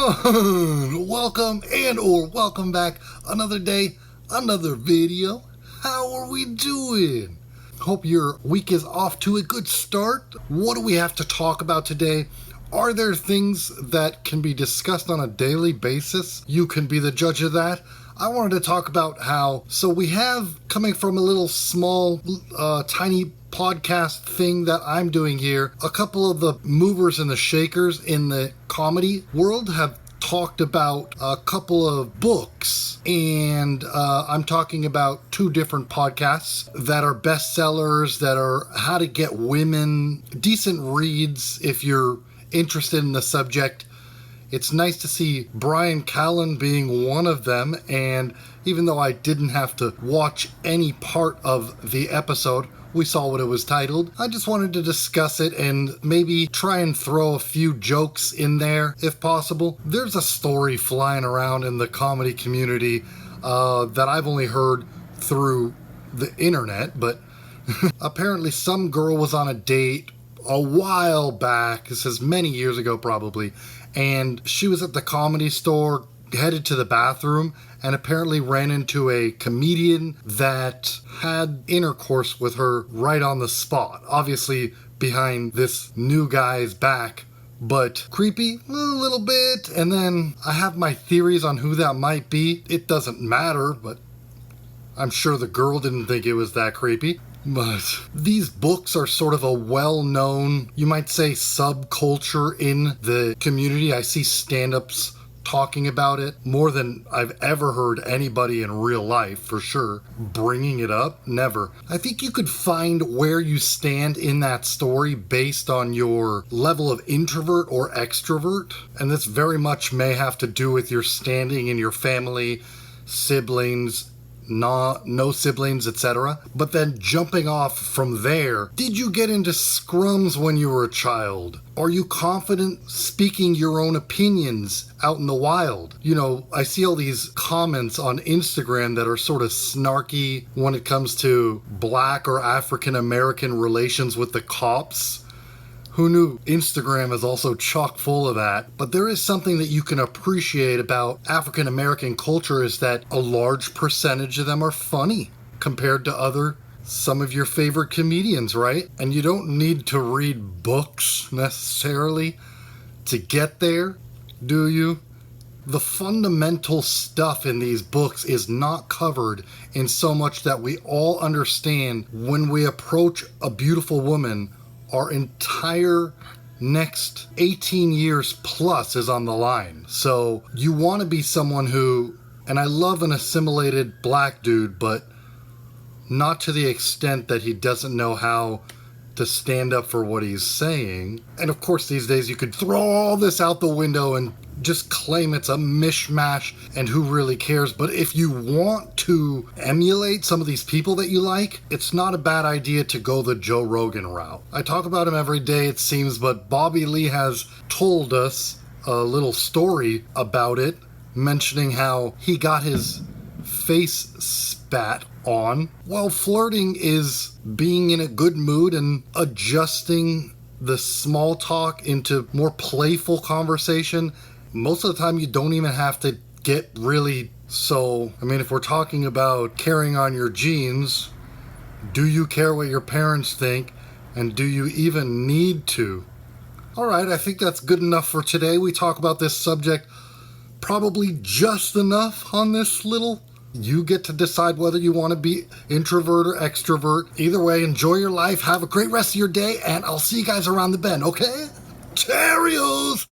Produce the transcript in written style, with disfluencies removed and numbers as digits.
everyone! Welcome back. Another day, another video. How are we doing? Hope your week is off to a good start. What do we have to talk about today? Are there things that can be discussed on a daily basis? You can be the judge of that. I wanted to talk about so we have, coming from a little small, tiny podcast thing that I'm doing here, a couple of the movers and the shakers in the comedy world have talked about a couple of books, and I'm talking about two different podcasts that are bestsellers, that are how to get women, decent reads if you're interested in the subject. It's nice to see Bryan Callen being one of them, and even though I didn't have to watch any part of the episode, we saw what it was titled. I just wanted to discuss it and maybe try and throw a few jokes in there if possible. There's a story flying around in the comedy community that I've only heard through the internet, but apparently some girl was on a date a while back, this is many years ago probably, and she was at the Comedy Store, headed to the bathroom, and apparently ran into a comedian that had intercourse with her right on the spot, obviously behind this new guy's back. But creepy, a little bit. And then I have my theories on who that might be. It doesn't matter, but I'm sure the girl didn't think it was that creepy. But these books are sort of a well-known, you might say, subculture in the community. I see stand-ups talking about it more than I've ever heard anybody in real life, for sure. Bringing it up, never. I think you could find where you stand in that story based on your level of introvert or extrovert. And this very much may have to do with your standing in your family, siblings, no siblings, etc. But then jumping off from there, did you get into scrums when you were a child? Are you confident speaking your own opinions out in the wild? You know, I see all these comments on Instagram that are sort of snarky when it comes to Black or African American relations with the cops. Who knew Instagram is also chock full of that? But there is something that you can appreciate about African American culture, is that a large percentage of them are funny compared to some of your favorite comedians, right? And you don't need to read books necessarily to get there, do you? The fundamental stuff in these books is not covered in so much that we all understand when we approach a beautiful woman, our entire next 18 years plus is on the line. So you want to be someone who, and I love an assimilated black dude, but not to the extent that he doesn't know how to stand up for what he's saying. And of course these days you could throw all this out the window and just claim it's a mishmash and who really cares. But if you want to emulate some of these people that you like, it's not a bad idea to go the Joe Rogan route. I talk about him every day, it seems, but Bobby Lee has told us a little story about it, mentioning how he got his face spat on. Well, flirting is being in a good mood and adjusting the small talk into more playful conversation. Most of the time you don't even have to get really so. I mean, if we're talking about carrying on your genes, do you care what your parents think? And do you even need to? All right, I think that's good enough for today. We talk about this subject probably just enough on this little. You get to decide whether you want to be introvert or extrovert. Either way, enjoy your life. Have a great rest of your day, and I'll see you guys around the bend, okay? Cheerios!